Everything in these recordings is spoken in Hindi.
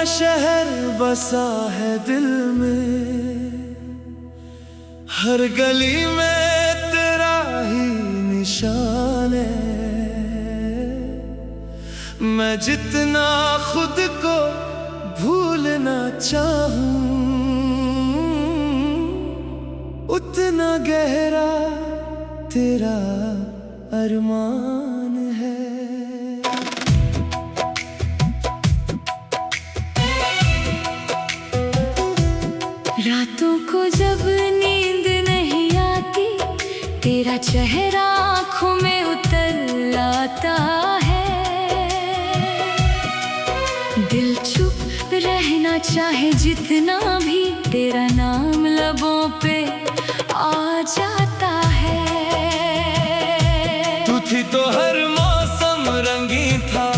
शहर बसा है दिल में, हर गली में तेरा ही निशान है। मैं जितना खुद को भूलना चाहूं, उतना गहरा तेरा अरमान है। रातों को जब नींद नहीं आती, तेरा चेहरा आँखों में उतर आता है। दिल चुप रहना चाहे जितना भी, तेरा नाम लबों पे आ जाता है। तू थी तो हर मौसम रंगीन था,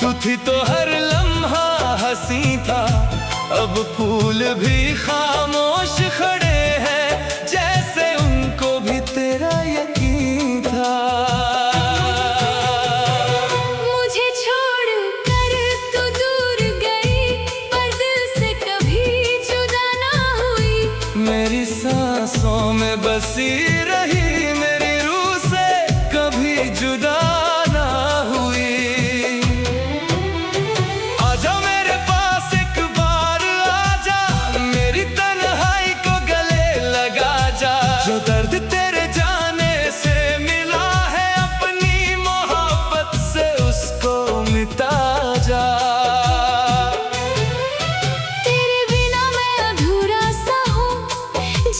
तू थी तो हर लम्हा हंसी था। अब फूल भी खामोश खड़े हैं, जैसे उनको भी तेरा यकीन था। मुझे छोड़ कर तू दूर गई, पर दिल से कभी जुदा ना हुई। मेरी सांसों में बसी रही, मेरी रूह से कभी जुदा ना हुई। आजा मेरे पास एक बार, आजा मेरी तन्हाई को गले लगा जा। जो दर्द तेरे जाने से मिला है, अपनी मोहब्बत से उसको मिटा जा। तेरे बिना मैं अधूरा सा हूँ,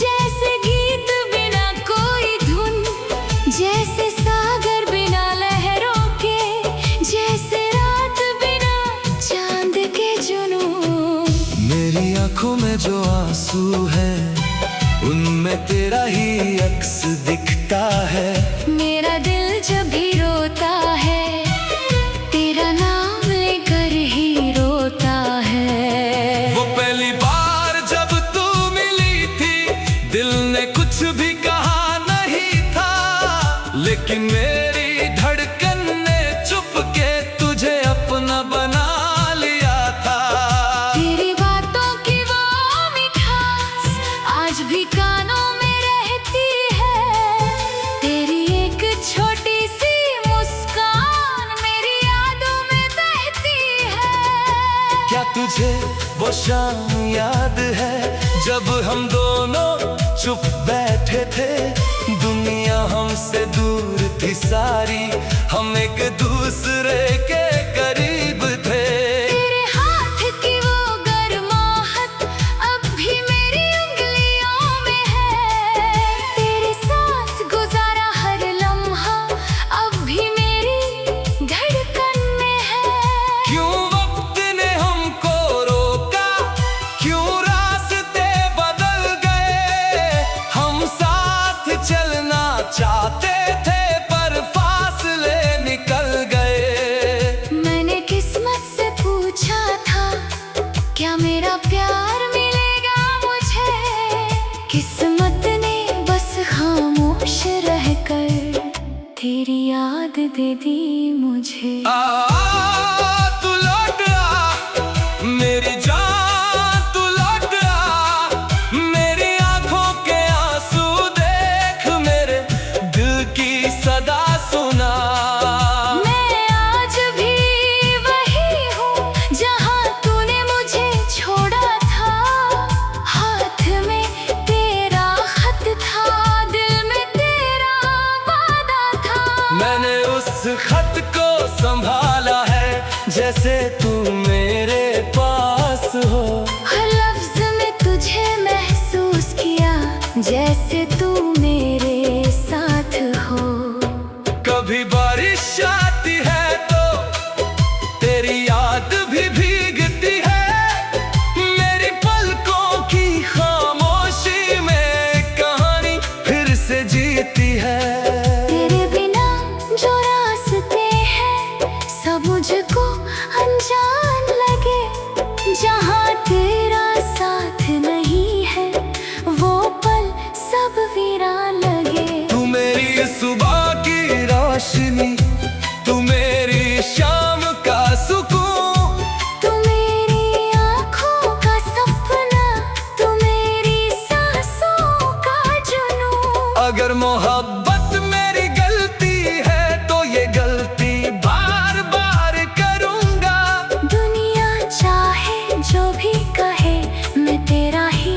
जैसे गीत बिना कोई धुन, जैसे सागर बिना लहरों के, जैसे रात बिना चांद के जुनून। मेरी आंखों में जो आंसू है, उनमें तेरा ही अक्स दिखता है। मेरा दिल जब भी रोता है, तेरा नाम लेकर ही रोता है। वो पहली बार जब तू मिली थी, दिल ने कुछ भी कहा नहीं था, लेकिन मेरी धड़कन ने चुप के तुझे अपना बना लिया था। तेरी बातों की वो मिठास आज भी कानों में रहती है। तेरी एक छोटी सी मुस्कान मेरी यादों में बहती है। क्या तुझे वो शाम याद है, जब हम दोनों चुप बैठे थे? दुनिया हमसे दूर थी सारी, हम एक दूसरे के करीब थे। तेरे हाथ की वो गर्माहट अब भी मेरी उंगलियों में है। तेरे साथ गुजारा हर लम्हा अब भी मेरी धड़कन में है। क्यों वक्त ने हमको रोका, क्यों रास्ते बदल गए? हम साथ चलना चाहते थे, पर फासले निकल गए। मैंने किस्मत से पूछा था, क्या मेरा प्यार मिलेगा मुझे? किस्मत ने बस खामोश रहकर तेरी याद दे दी मुझे। तू लौट आ मेरी जान, तू लौट आ। मेरी आंखों के आंसू देख, मेरे दिल की सदा सुना। मैं आज भी वही हूँ जहाँ तूने मुझे छोड़ा था। हाथ में तेरा खत था, दिल में तेरा वादा था। मैंने उस खत को संभाला है, जैसे तू मेरे पास हो। हर लफ्ज में तुझे महसूस किया, जैसे तू मेरे साथ हो। कभी बारिश आती है तो तेरी याद भी भीगती है। मेरी पलकों की खामोशी में कहानी फिर से जीती है। तेरे बिना जो रास्ते है तो ये गलती बार बार करूंगा। दुनिया चाहे जो भी कहे मैं तेरा ही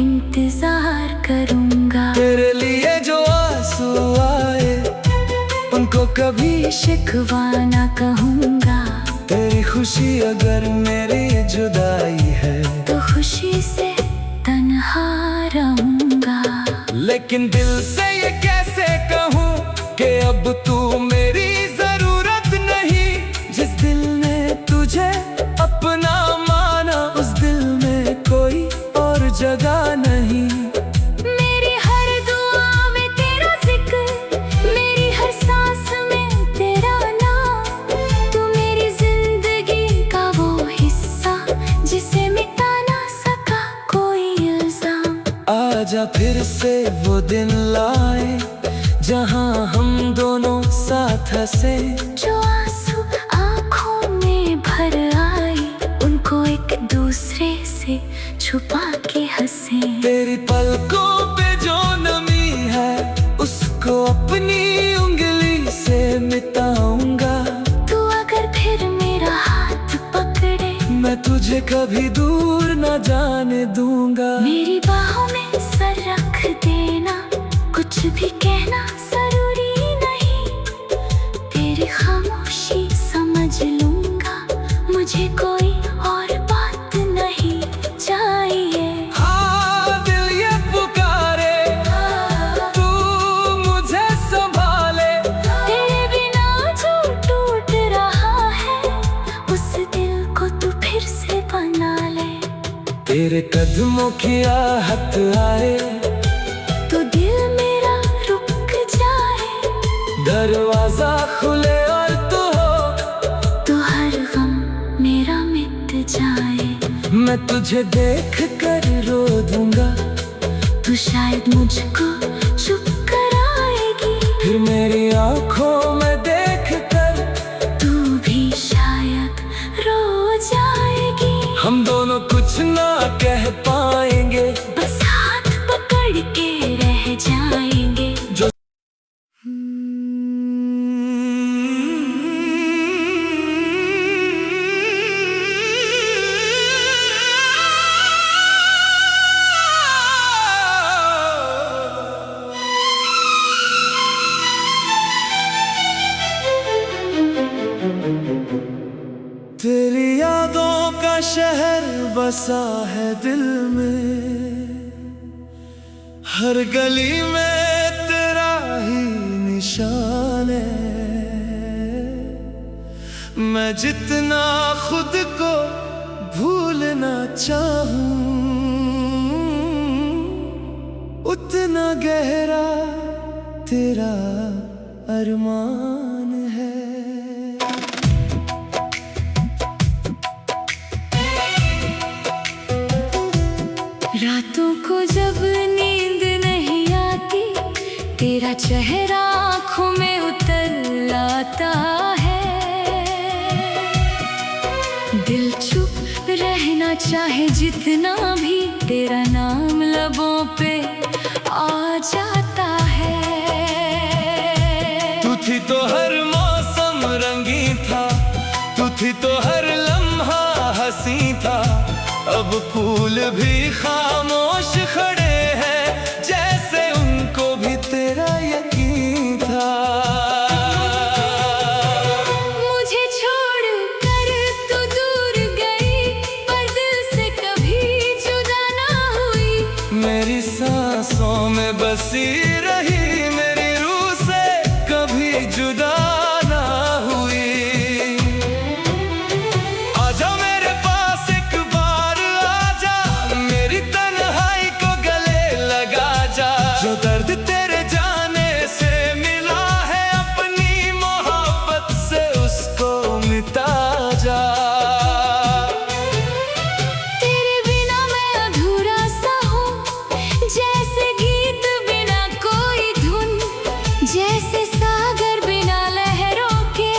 इंतजार करूंगा। तेरे लिए जो आंसू आए उनको कभी शिकवा ना कहूंगा। तेरी खुशी अगर मेरी जुदाई है तो खुशी से तन्हा रहूंगा। लेकिन दिल से ये कैसे कहूँ कि अब तू मेरी जरूरत नहीं। जिस दिल ने तुझे अपना माना उस दिल में कोई और जगह नहीं। मेरी हर दुआ में तेरा जिक्र, मेरी हर सांस में तेरा नाम। तू मेरी जिंदगी का वो हिस्सा जिसे मिटा ना सका कोई इल्जाम। आजा फिर से वो दिन लाए जहाँ हम दोनों साथ हंसे। जो आंसू आँखों में भर आए उनको एक दूसरे से छुपा के हंसे। तेरी पलकों पे जो नमी है उसको अपनी उंगली से मिटाऊंगा। तू अगर फिर मेरा हाथ पकड़े मैं तुझे कभी दूर न जाने दूंगा। मेरी बाहों में सर रख देना, कुछ भी कहना जरूरी नहीं। तेरी खामोशी समझ लूंगा, मुझे कोई और बात नहीं चाहिए। हाँ दिल ये पुकारे तू मुझे संभाले। तेरे बिना जो टूट रहा है उस दिल को तू फिर से बना ले। तेरे कदमों की आहट आए तो दिल मेरा रुक जाए। दरवाजा खुले और तू हो तो हर गम मेरा मिट जाए। मैं तुझे देख कर रो दूंगा। तू शायद मुझको चुप कराएगी। फिर मेरी आंखों में देख कर तू भी शायद रो जाएगी। हम दोनों कुछ ना कह पाएंगे, बस हाथ पकड़ के रह जाएंगे। जो तेरी यादों का शहर बसा है दिल में। हर गली में तेरा ही निशान है। मैं जितना खुद को भूलना चाहूं उतना गहरा तेरा अरमान है। रातों को जब नींद नहीं आती तेरा चेहरा आँखों में उतर आता है। दिल चुप रहना चाहे जितना भी तेरा नाम लबों पे आ जाता है। तू थी तो हर मौसम रंगीन था, तू थी तो हर लम्हा हंसी था। अब फूल भी खामोश खड़े हैं जैसे उनको भी तेरा यकीन था। मुझे छोड़ कर तू दूर गई पर दिल से कभी जुदा ना हुई। मेरी सांसों में बसी रही, मेरी रूह से कभी जुदा ना हुई। आजा मेरे पास एक बार आजा, मेरी तन्हाई को गले लगा जा। जो दर्द तेरे जाने से मिला है अपनी मोहब्बत से उसको मिटा जा। तेरे बिना मैं अधूरा सा हूँ, जैसे गीत बिना कोई धुन, जैसे सागर बिना लहरों के,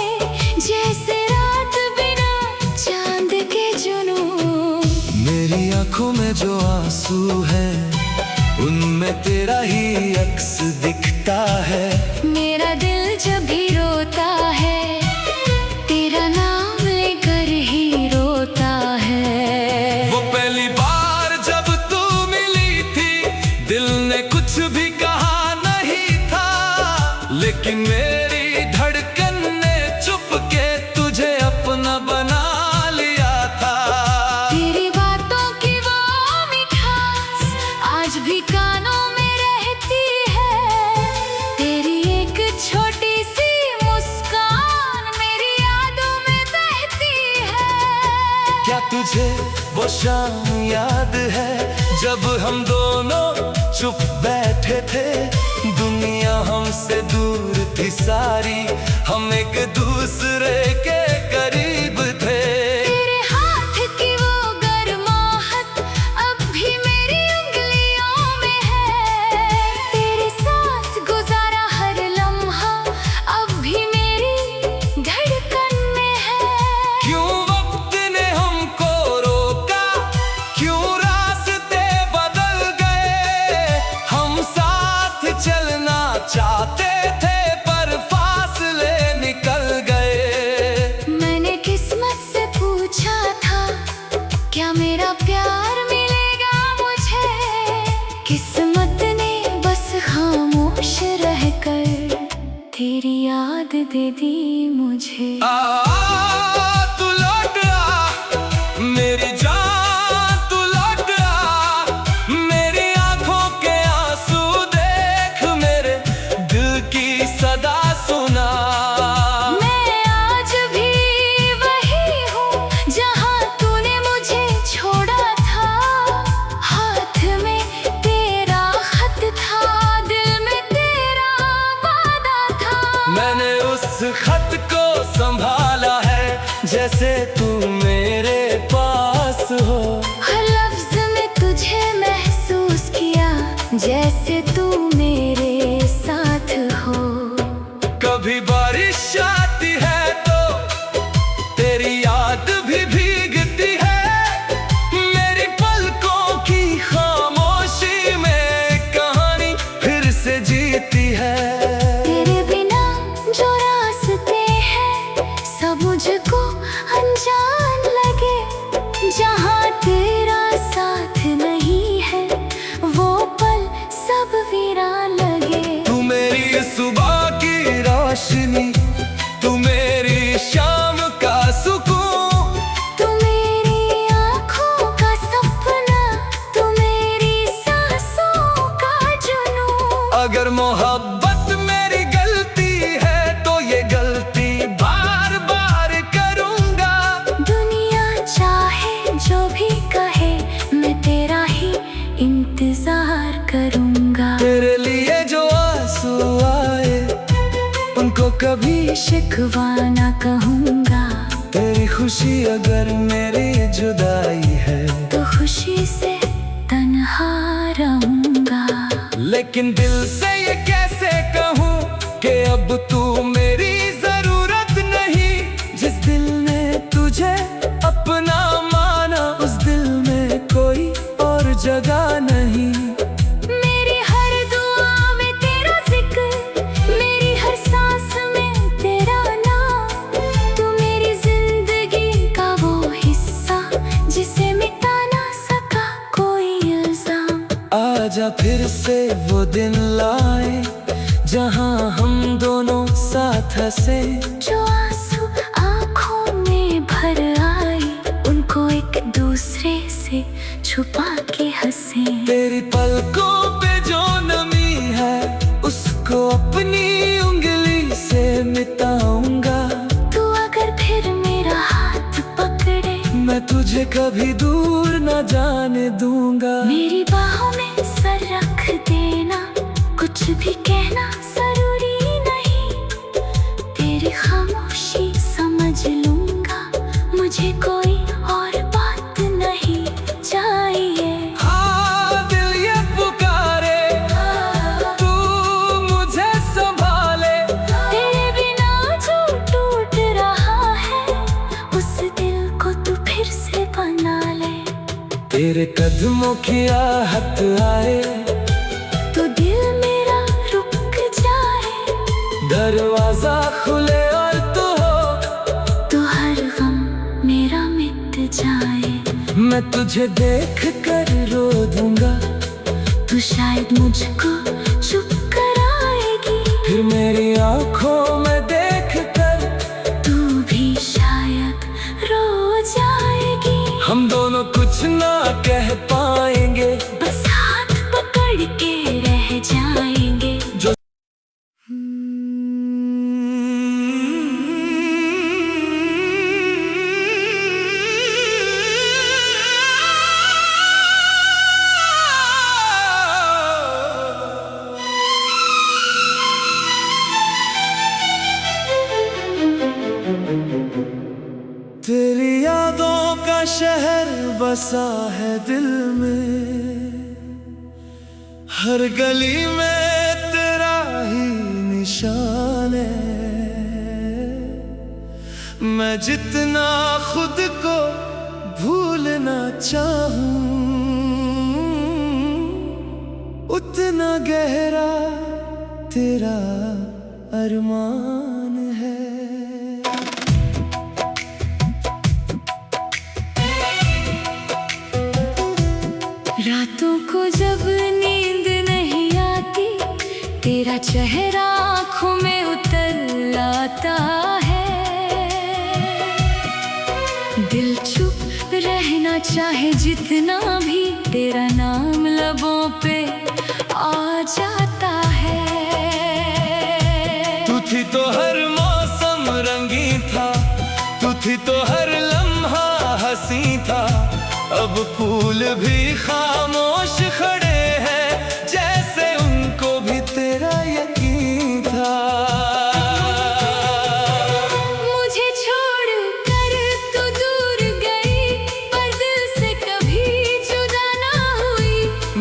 जैसे रात बिना चांद के जुनून। मेरी आंखों में जो आंसू है उनमें तेरा ही अक्स दिखता हंसता है। मेरा दिल जब भी रोता है, तेरा नाम लेकर ही रोता है। वो पहली बार जब तू मिली थी, दिल ने कुछ भी कहा नहीं था, लेकिन मेरी धड़कन ने चुप के तुझे अपना बना लिया था। तेरी बातों की वो मिठास आज भी कानों में रहती है। तेरी एक छोटी सी मुस्कान मेरी यादों में बहती है। क्या तुझे वो शाम याद है जब हम दोनों चुप बैठे थे? दुनिया हमसे दूर थी सारी, हम एक दूसरे के करीब थे। तेरे हाथ की वो गर्माहट अब भी मेरी उंगलियों में है। तेरे साथ गुजारा हर लम्हा अब भी मेरी धड़कन में है। क्यों वक्त ने हमको रोका, क्यों रास्ते बदल गए? हम साथ चलना चाहते थे पर फासले निकल गए। मैंने किस्मत से पूछा था, क्या मेरा प्यार मिलेगा मुझे? किस्मत ने बस खामोश रहकर तेरी याद दे दी मुझे। तू लौट आ मेरी जान, तू लौट आ। मेरी आंखों के आंसू देख, मेरे दिल की सदा सुना। मैं आज भी वही हूँ जहाँ तूने मुझे छोड़ा था। हाथ में तेरा खत था, दिल में तेरा वादा था। मैंने उस खत को संभाला है जैसे तू मेरे पास हो। हर लफ्ज में तुझे महसूस किया जैसे तू मेरे साथ हो। कभी बारिश आती है तो तेरी याद भी भीगती है। मेरी पलकों की खामोशी में कहानी फिर से जीती है। तेरे बिना जो रास्ते हैं सब मुझको अनजान लगे। जहाँ तेरा साथ नहीं है वो पल सब वीरान लगे। तू मेरी सुबह की रोशनी, तू मेरी शाम का सुकून। तू मेरी आँखों का सपना, तू मेरी सांसों का जुनून। अगर मोहब्बत मेरी गलती है तो ये गलती बार बार करूँगा। दुनिया चाहे जो भी कहे मैं तेरा ही इंतजार करूँगा। तेरे लिए जो आंसू आए उनको कभी शिकवा ना कहूँगा। तेरी खुशी अगर मेरी जुदाई है तो खुशी से तन्हा रहूँगा। लेकिन दिल से ये कैसे कहूँ कि अब तू मेरी जरूरत नहीं। जिस दिल ने तुझे अपना माना उस दिल में कोई और जगह नहीं। मेरी हर दुआ में तेरा जिक्र, मेरी हर सांस में तेरा नाम। तू मेरी जिंदगी का वो हिस्सा जिसे मिटा ना सका कोई इल्जाम। आजा फिर से वो दिन लाए जहाँ हम दोनों साथ हंसे। जो आंसू आँखों में भर आए उनको एक दूसरे से छुपा के हंसे। तेरी पलकों पे जो नमी है उसको अपनी उंगली से मिटाऊंगा। तू अगर फिर मेरा हाथ पकड़े मैं तुझे कभी दूर न जाने दूंगा। मेरी बाहों में सर रख देना, कुछ भी कहना जरूरी नहीं। तेरी खामोशी समझ लूंगा, मुझे कोई और बात नहीं चाहिए। हाँ दिल ये पुकारे, तू मुझे संभाले। तेरे बिना जो टूट रहा है उस दिल को तू फिर से बना ले। तेरे कदमों की आहट आए तो दिल मेरा रुक जा। दरवाजा खुले और तू हो तो हर गम मेरा मिट जाए। मैं तुझे देख कर रो दूंगा, तू शायद मुझको चुप कराएगी। फिर मेरी आंखों में देख कर तू भी शायद रो जाएगी। हम दोनों कुछ ना कह पाएंगे, बस हाथ पकड़ के रह जाएंगे। जो तेरी यादों का शहर बसा है दिल में, हर गली में तेरा ही निशान है। मैं जितना खुद को भूलना चाहूं, उतना गहरा तेरा अरमान है। रातों को जब नींद नहीं आती, तेरा चेहरा आँखों में उतर आता है। दिल चुप रहना चाहे जितना भी, तेरा नाम लबों पे आ जाता है। तू थी तो हर मौसम रंगीन था, तू थी तो हर लम्हा हंसी था। अब फूल भी खामोश खड़े हैं, जैसे उनको भी तेरा यकीन था। मुझे छोड़ कर तू दूर गई, पर दिल से कभी जुदा ना हुई।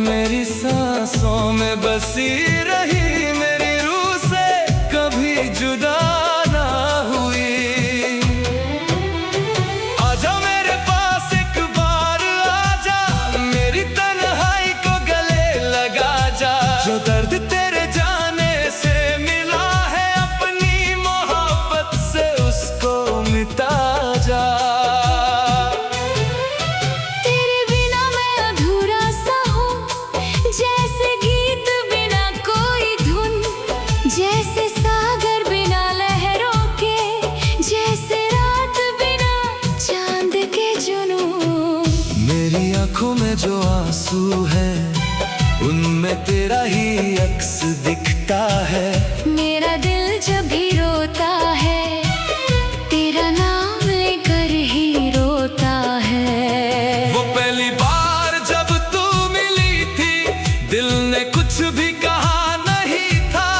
मेरी सांसों में बसी रही, मेरी रूह से कभी जुदा ना हुई। आजा मेरे पास एक बार, आजा मेरी तन्हाई को गले लगा जा। जो दर्द तेरे जाने से मिला है, अपनी मोहब्बत से उसको मिटा जा। तेरे बिना मैं अधूरा सा हूँ, जैसे गीत बिना कोई धुन, जैसे सागर बिना लहरों के, जैसे रात बिना चांद के जुनून। मेरी आंखों में जो आंसू है, उनमें तेरा ही अक्स दिखता है। मेरा दिल जब भी रोता है, तेरा नाम लेकर ही रोता है। वो पहली बार जब तू मिली थी, दिल ने कुछ भी कहा नहीं था,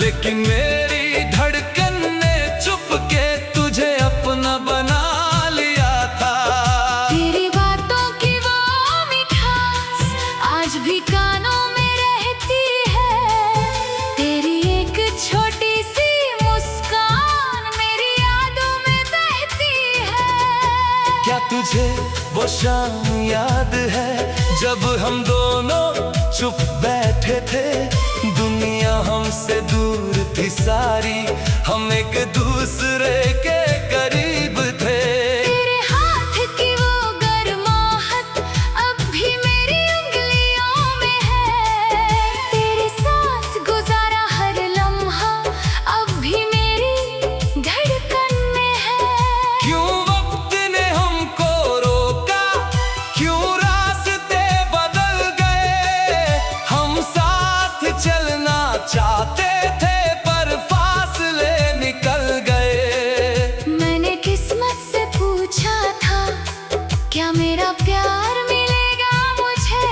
लेकिन मेरी धड़कन ने चुप के तुझे अपना बना लिया था। तेरी बातों की वो मिठास आज भी कानों में रहती है। तेरी एक छोटी सी मुस्कान मेरी यादों में बहती है। क्या तुझे वो शाम याद है, जब हम दोनों चुप बैठे थे? दुनिया हमसे दूर थी सारी, हम एक दूसरे के करीब थे। तेरे हाथ की वो गर्माहट अब भी मेरी उंगलियों में है। तेरे साथ गुजारा हर लम्हा अब भी मेरी धड़कन में है। क्यों वक्त ने हमको रोका, क्यों रास्ते बदल गए? हम साथ चलना चाहते थे, पर फासले निकल गए। मैंने किस्मत से पूछा था, क्या मेरा प्यार मिलेगा मुझे?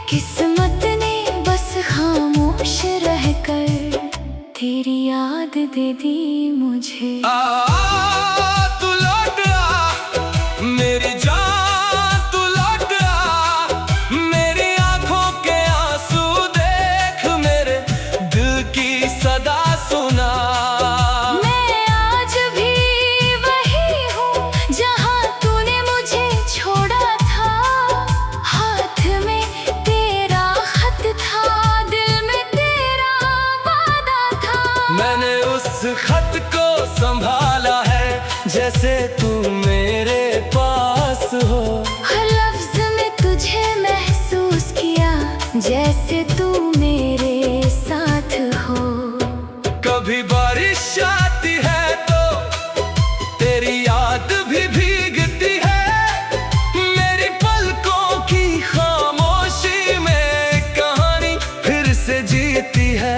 किस्मत ने बस खामोश रहकर तेरी याद दे दी मुझे। तू लौट आ मेरी जान, तू लौट आ। मेरी आंखों के आंसू देख, मेरे दिल की सदा सुना। मैं आज भी वही हूँ जहाँ तूने मुझे छोड़ा था। हाथ में तेरा खत था, दिल में तेरा वादा था। मैंने उस खत को संभाला है जैसे तू मेरे पास हो। हर लफ्ज में तुझे महसूस किया जैसे तू मेरे साथ हो। कभी बारिश आती है तो तेरी याद भी भीगती है, मेरी पलकों की खामोशी में कहानी फिर से जीती है।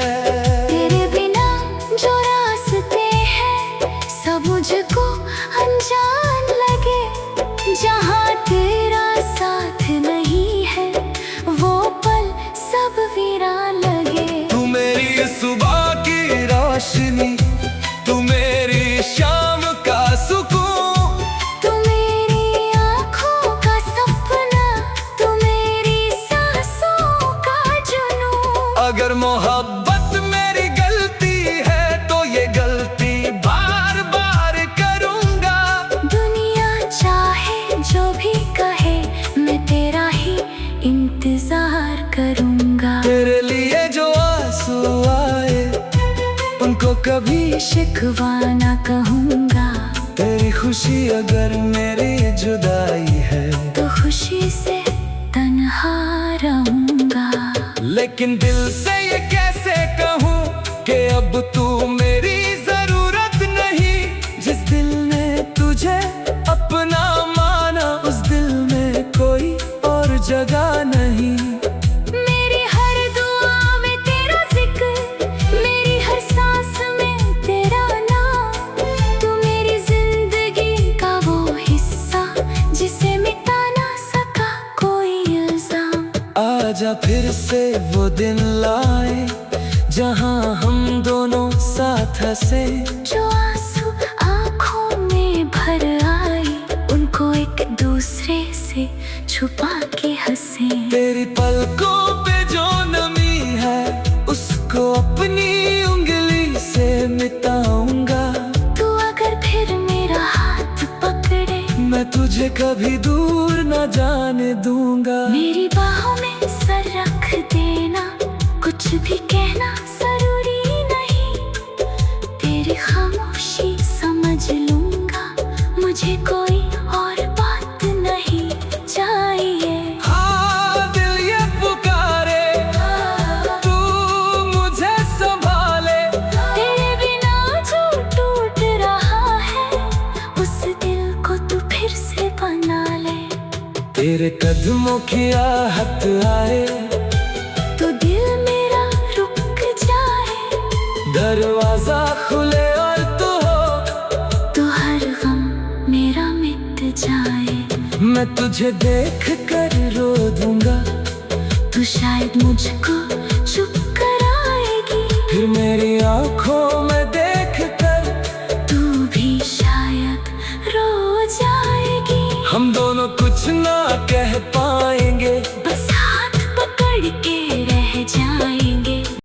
तेरे बिना जो रास्ते हैं सब मुझको अनजान लगे, जहाँ तेरा साथ नहीं है वो पल सब वीरान लगे। तू मेरी सुबह की रोशनी, तू मेरी शाम का सुकून, तू मेरी आँखों का सपना, तू मेरी सांसों का जुनून। अगर मोहब्बत मेरी गलती है तो ये गलती बार बार करूँगा। दुनिया चाहे जो भी कहे मैं तेरा ही इंतजार करूँगा। तेरे लिए जो आंसू आए उनको कभी शिकवा ना कहूँगा। तेरी खुशी अगर मेरी जुदाई है तो खुशी से तन्हा रहूँगा। लेकिन दिल से ये कैसे कहूँ कि अब तू मेरी जरूरत नहीं। जिस दिल ने तुझे अपना माना उस दिल में कोई और जगह नहीं। मेरी हर दुआ में तेरा जिक्र, मेरी हर सांस में तेरा नाम, तू मेरी जिंदगी का वो हिस्सा जिसे मिटा ना सका कोई इल्जाम। आजा फिर से वो दिन लाए जहाँ हम दोनों साथ हंसे, जो आंसू आँखों में भर आए उनको एक दूसरे से छुपा के हंसे। तेरी पलकों पे जो नमी है उसको अपनी उंगली से मिटाऊंगा। तू अगर फिर मेरा हाथ पकड़े मैं तुझे कभी दूर न जाने दूंगा। मेरी बाहों में सर रख देना, कुछ भी कहना जरूरी नहीं। तेरी खामोशी समझ लूंगा, मुझे कोई और बात नहीं चाहिए। हाँ दिल ये पुकारे तू मुझे संभाले। तेरे बिना जो टूट रहा है उस दिल को तू फिर से बना ले। तेरे कदमों की आहट आए तो दिल मेरा रुक जाए, दरवाजा खुले और तू हो तो हर गम मेरा मिट जाए। मैं तुझे देख कर रो दूंगा, तू शायद मुझको चुप कराएगी, फिर मेरी आंखों में देख कर तू भी शायद रो जाएगी। हम दोनों कुछ ना कह पाएंगे